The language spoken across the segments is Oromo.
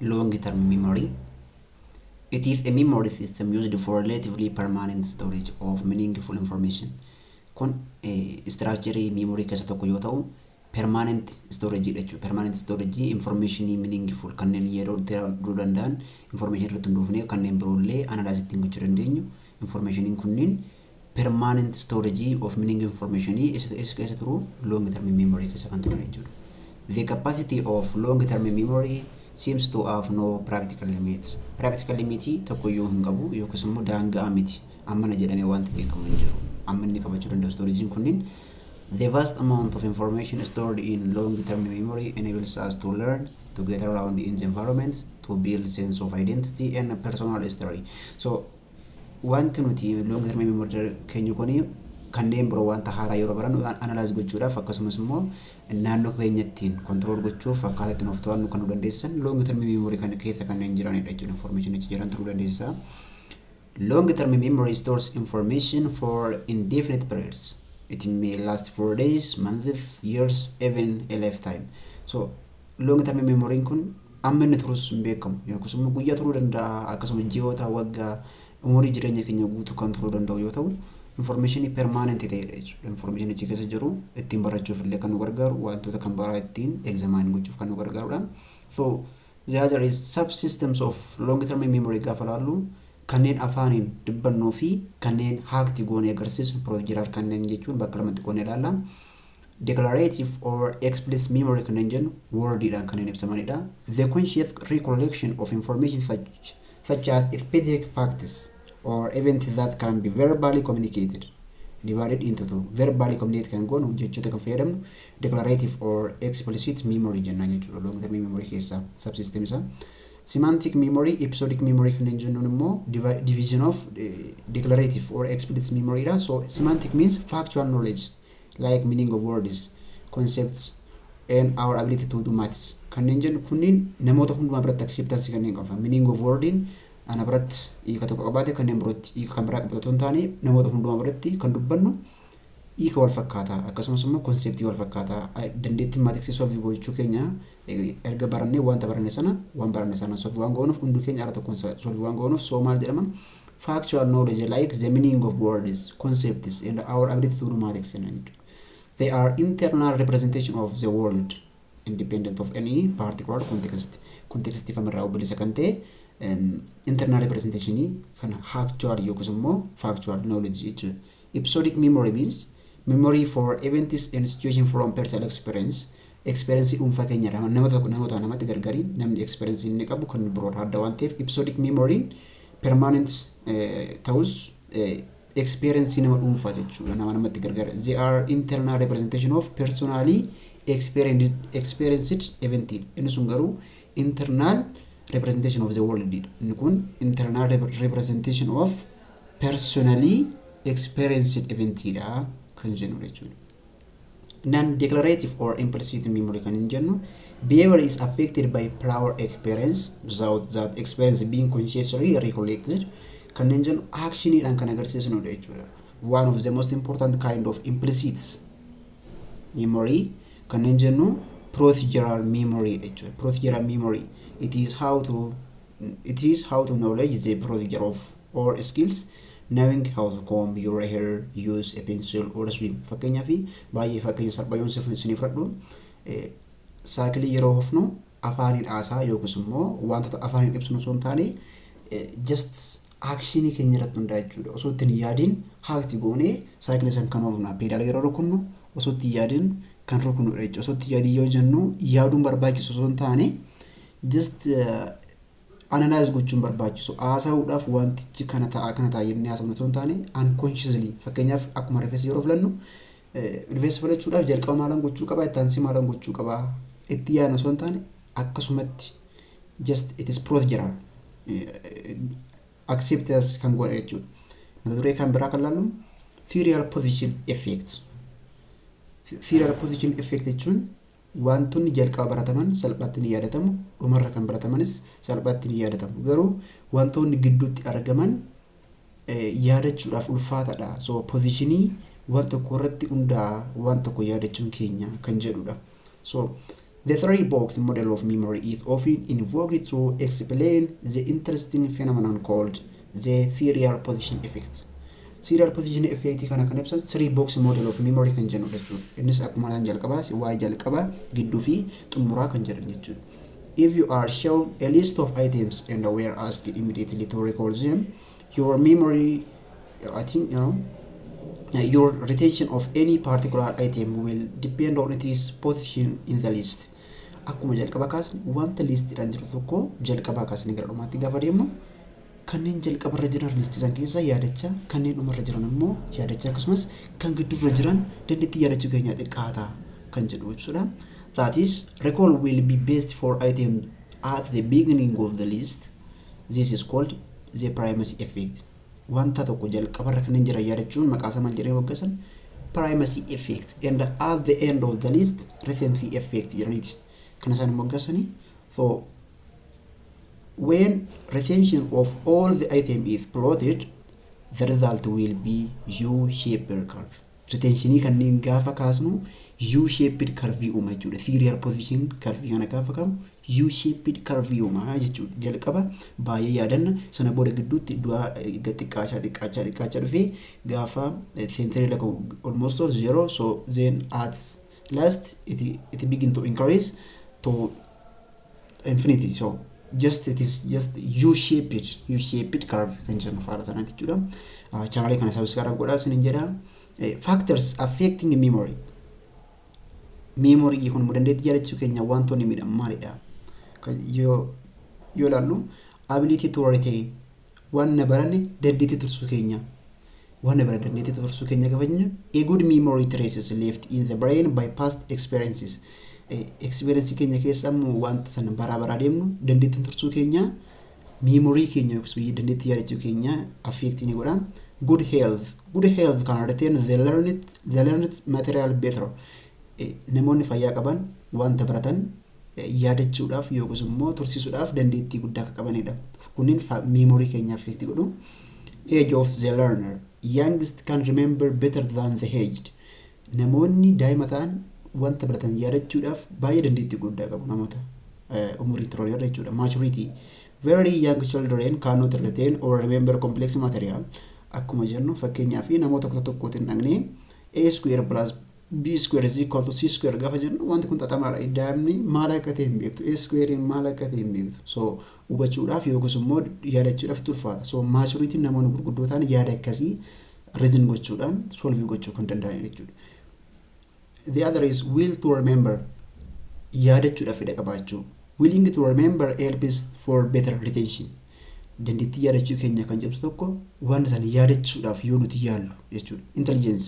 Long-term memory. It is a memory system used for relatively permanent storage of meaningful information. Kun structure memory keessa tokko yoo ta'u, permanent storage jechuudha. Permanent storage information meaningful kanneen yeroo duruu danda'an information irratti hundoofnee kanneen biroollee analyze ittiin gochuu dandeenyu. Information kunniin permanent storage of meaningful information keessa turu long-term memory keessa kan turan jechuudha. The capacity of long-term memory seems to have no practical limits. Practical limits tokko yoo hin qabu yookiis immoo daangaa miti. Amma na jedhamee wanti beekamu hin jiru. Amma inni qabachuu danda'u storage kunniin the vast amount of information stored in long-term memory enables us to learn, to get around in the environment, to build sense of identity and personal history. So wanti nuti long-term memory keenya kuni kanneen biroo wanta haaraa yeroo barannu analyze gochuudhaaf akkasumas immoo naannoo keenyattiin control gochuuf akkaataa ittiin of to'annu kan nu dandeessan long-term memory kan keessa kanneen jiranidha jechuudha. Information itti jiran turuu dandeessa. Long-term memory stores information for indefinite periods. It may last for days, months, years, even a lifetime. So long-term memory kun amma inni turus hin beekamu yookiis immoo guyyaa turuu danda'a akkasumas ji'oota waggaa umurii jireenya keenya guutuu kan turuu danda'u yoo ta'u information permanent ta'edha jechuudha. Information ichi keessa jiru ittiin barachuuf illee kan nu gargaaru wantoota kan baraa ittiin examine gochuuf kan nu gargaarudha. So the other is subsystems of long-term memory gaafa laallu kanneen afaaniin dubbannoo fi kanneen haakti goonee agarsiisu procedural kanneen jechuun bakka lamatti goonee ilaalla. Declarative or explicit memory kanneen jennu wordiidhaan kanneen ibsamanidha. The conscious recollection of information such as specific facts or events that can be verbally communicated, divided into two. Verbally communicated kan goonu jechoota kan fayyadamnu declarative or explicit memory jennaan jechuudha. Long-term memory keessa subsystem isa. Semantic memory, episodic memory kanneen jennuun immoo division of declarative or explicit memory dha. So semantic means factual knowledge like meaning of words, concepts and our ability to do maths. Kanneen jennu kunniin namoota hundumaa biratti acceptance kanneen qaban. Meaning of wordin ana biratti hiika tokko qabaate kanneen birootti hiika kan biraa qabatu hin taane namoota hundumaa biratti kan dubbannu hiika wal fakkaataa akkasumas immoo konseptii wal fakkaataa dandeettii maatiksii solve gochuu keenya erga barannee wanta baranne sana solve waan goonuuf hunduu keenya ala tokkoon solve waan goonuuf so maal jedhama factual knowledge like the meaning of words, concepts and our ability to do maths. They are internal representation of the world independent of any particular context. Context kamirraa obbolisa kan ta'e internal representation kan factual yookiis immoo factual knowledge jechuudha. Episodic memory means memory for events and situation from personal experience. Experience dhuunfaa keenyarraa namatti gargariin namni experience inni qabu kan biroorraa adda waan ta'eef episodic memory permanent ta'us experience nama dhuunfaa jechuudha namatti gargaara. They are internal representation of personally experienced event. Inni sun garuu internal representation of the world. Inni kun internal representation of personally experienced event dha kan jennu jechuudha. Non-declarative or implicit memory kan jennu behavior is affected by prior experience without that experience being consciously recollected. Kan jennu actionidhaan kan agarsiisnudha jechuudha. One of the most important kind of implicit memory kan jennu procedural memory jechuudha. Procedural memory it is how to knowledge the procedure of or skills, knowing how to comb your hair, use a pencil or swim. Fakkeenyaaf baay'ee fakkeenya salphaayyoon sinii fudhadhu saakilii yeroo hofnu afaaniin haasaa yookiis immoo wantoota afaaniin ibsinu osoo hin taane just actionii keenya irratti hundaa jechuudha. Osoo ittiin yaadiin haakti goonee saakilii san kan oofna peedaala yeroo rukunnu osoo ittiin yaadiin kan rukunnudha jechuudha. Osoo ittiin yaadii yoo jennu yaaduun barbaachisu osoo hin taane just analyze gochuun barbaachisu haasa'uudhaaf wantichi kana ta'a jennee haasa'uun osoo hin taane unconsciously fakkeenyaaf akkuma rifeensa yeroo filannu rifeensa filachuudhaaf jalqaba maalaan gochuu qaba itti aansee maalaan gochuu qaba itti yaadna osoo hin taane akkasumatti just it is procedural acceptance kan godha jechuudha. Mata duree kan biraa kan laallu serial position effect. Serial position effect jechuun wantoonni jalqaba barataman salphaatti ni yaadatamu dhumarra kan baratamanis salphaatti ni yaadatamu garuu wantoonni gidduutti argaman yaadachuudhaaf ulfaataadha. So positionii waan tokko irratti hundaa waan tokko yaadachuun keenya kan jedhudha. So The three-box model of memory is often invoked to explain the interesting phenomenon called the serial position effect. Serial position effect kana kan ibsan three-box model of memory kan jennu jechuudha. Innis akkuma jalqabaa waa jalqabaa gidduu fi xumuraa kan jedhan jechuudha. If you are shown a list of items and were asked immediately to recall them, your memory, your retention of any particular item will depend on its position in the list. Akkuma jalqaba kaasni wanta listiidhaan jiru tokko jalqabaa kaasni gara dhumaatti gaafa deemnu kanneen jalqabarra jiran listiidhaan keessa yaadachaa kanneen dhumarra jiran immoo yaadachaa akkasumas kan gidduurra jiran dandeettii yaadachuu keenya xiqqaataa kan jedhu ibsudha. That is, recall will be based for item at the beginning of the list. This is called the primacy effect. Wanta tokko jalqabarra kanneen jiran yaadachuun maqaasaa maal jedhee moggasan primacy effect, and at the end of the list recency effect jedhaniiti kan isaan moggasanii. So when retention of all the item is plotted, the result will be U-shaped curve. Retentionii kanneen gaafa kaasnu U-shaped curve uuma jechuudha. Serial position curve kana gaafa kaasnu U-shaped curve uuma jechuudha. Jalqaba baay'ee yaadanna sana booda gidduutti du'a xiqqaachaa dhufee gaafa century like almost 0, so then at last it begin to increase to infinity. So it is just U-shaped curve kan jennu faala sanatti jechuudha. Channel kana subscribe godhaa sin jedha. Factors affecting memory. Memory kun dandeettii yaadachuu keenya wantoonni miidhan maalidha? Yoo ilaallu ability to retain wanna baranne dandeettii tursuu keenya. Wanna baranne dandeettii tursuu keenya gaafanya a good memory traces left in the brain by past experiences. Experience keenya keessa immoo wanta sana baraa deemnu dandeettii tursuu keenya memory keenya yookiin dandeettii yaadachuu keenya affect ni godha. Good health can retain the learned material better. Namoonni fayyaa qaban wanta baratan yaadachuudhaaf yookiin immoo tursiisuudhaaf dandeettii guddaa akka qabanidha. Kunniin memory keenya affect godhu. Age of the learner. Youngest can remember better than the aged. Namoonni daa'ima ta'an wanta baratan yaadachuudhaaf baay'ee dandeettii guddaa qabu namoota umurii xiqqoo jechuudha. Maturity. Very young children cannot retain or remember complex material. Akkuma jennu fakkeenyaaf namoota tokkotti dhagnee a square plus b square is equal to c square gaafa jennu wanti kun xaxamaadha. Daa'imni maal akka ta'e hin beektu, a square maal akka ta'e hin beektu. So hubachuudhaaf yookiis immoo yaadachuudhaaf turfaadha. So maturity namoonni gurguddootaan yaada akkasii reason gochuudhaan solve gochuu kan danda'an jechuudha. The other is will to remember. Yaadachuudhaaf fedha qabaachuu. Willing to remember helps for better retention. Dandeettii yaadachuu keenya kan cimsu tokko wanta sana yaadachuudhaaf yoo nuti yaallu jechuudha. Intelligence.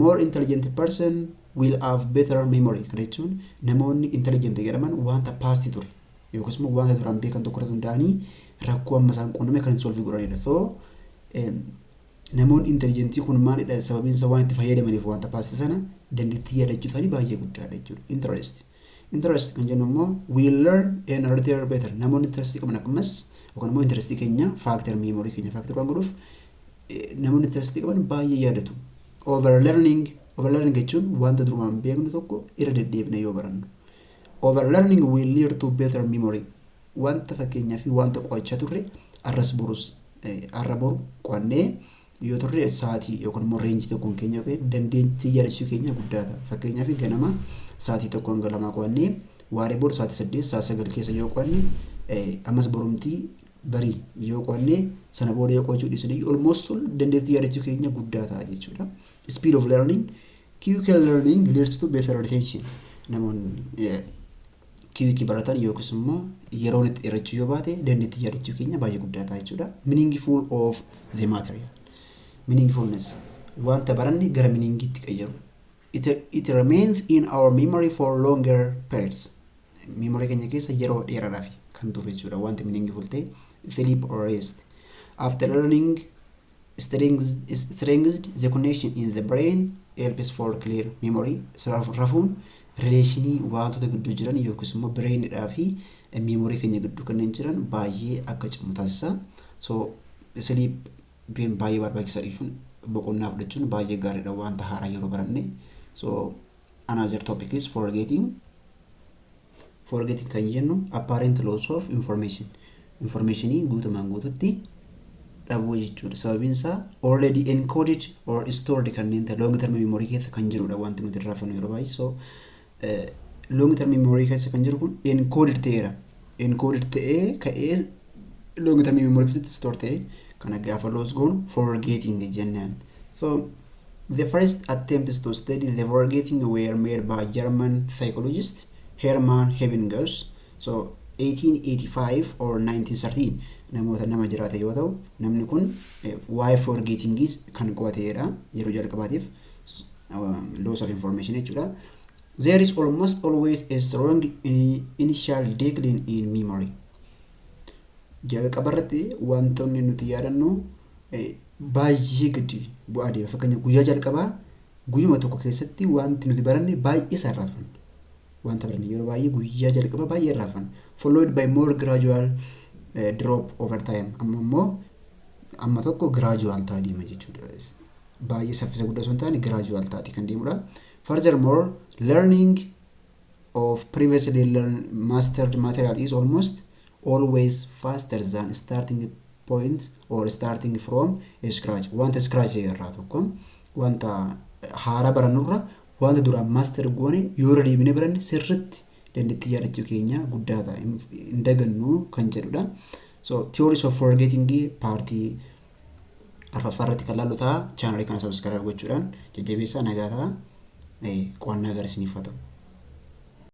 More intelligent person will have better memory. Kana jechuun namoonni intelligent jedhaman wanta past ture yookiis immoo wanta duraan beekan tokko irratti hundaa'anii rakkoo amma isaan quunname kan solve godhanidha. So namoonni intelligent kun maalidha sababiin isaa waan itti fayyadamaniif wanta past sana dandeettii yaadachuu isaanii baay'ee guddaadha jechuudha. Interest kan jennu immoo will learn and retain better. Namoonni interest qaban akkamas yookaan immoo interest keenya factor memory keenya factor waan godhuuf namoonni interest qaban baay'ee yaadatu. Overlearning jechuun wanta durumaan beeknu tokko irra deddeebine yoo barannu. Overlearning will lead to better memory. Wanta fakkeenyaa fi wanta qo'achaa turre arra boru qo'annee yoo turre sa'aatii yookaan immoo range tokkoon keenya yookaan dandeettii yaadachuu keenya guddaata. Fakkeenyaa fi ganama sa'aatii tokkoon hanga lamaa qo'annee waaree booda sa'aatii 8 sa'aatii 9 keessa yoo qo'annee ammas borumtii barii yoo qo'annee sana booda yoo qo'achuu dhiisne almost dandeettii yaadachuu keenya guddaa ta'a jechuudha. Speed of learning. Quick learning leads to better retention. Namoonni quick baratan yookiis immoo yeroo itti dheerachuu yoo baate dandeettii yaadachuu keenya baay'ee guddaa ta'a jechuudha. Meaningful of the material. Meaningfulness. Wanta baranne gara meaningiitti qayyaru. It remains in our memory for longer periods. Memory keenya keessa yeroo dheeraadhaaf kan turu jechuudha. Wanti meaningful ta'e sleep or rest. After learning strengthens the connection in the brain helps for clear memory. Rafuun relationii wantoota gidduu jiran yookiis immoo brainidhaa fi memory keenya gidduu kanneen jiran baay'ee akka cimu taasisa. So sleep baay'ee barbaachisaadha jechuun boqonnaa fudhachuun baay'ee gaariidha wanta haaraa yeroo baranne. So another topic is forgetting. Forgetting kan jennu apparent loss of information. Informationii guutumaan guututti dhabuu jechuudha. Sababiin isaa already encoded or stored kanneen ta'e long term memory keessa kan jirudha wanti nuti irraa fannu yeroo baay'ee. So long term memory keessa kan jiru kun encoded ta'eera. Encoded ta'ee ka'ee long term memory keessatti store ta'e kana gaafa loss goonu forgetting jennaan. So the first attempts to study the forgetting were made by German psychologist Hermann Ebbinghaus. So 1885 or 1913 nama jiraate yoo ta'u namni kun why forgetting is kan qo'ateedha yeroo jalqabaatiif loss of information jechuudha. There is almost always a strong initial decline in memory. Jalqabarratti wantoonni nuti yaadannu baay'ee gadi bu'aa deema. Fakkeenyaaf guyyaa jalqabaa guyyuma tokko keessatti wanti nuti baranne baay'ee sarrafan. Wanta baranne yeroo baay'ee guyyaa jalqabaa baay'ee rafan. Followed by more gradual drop over time. Amma tokko gradual ta'aa deema jechuudha. Baay'ee saffisa guddaa osoo hin taane gradual ta'ati kan deemudha. Furthermore, learning of previously mastered material is almost always faster than starting point or starting from scratch. Wanta scratch irraa tokko wanta haaraa barannurra wanta duraan master goone yoo deebine baranne sirriitti dandeettii yaadachuu keenya guddaa ta'a hin dagannu kan jedhudha. So theories of forgetting partii arfaffaarratti kan laallu ta'a. Channel kana subscribe gochuudhaan jajjabeessaa nagaa ta'a. Qo'annaa agarsiisniif haa ta'u.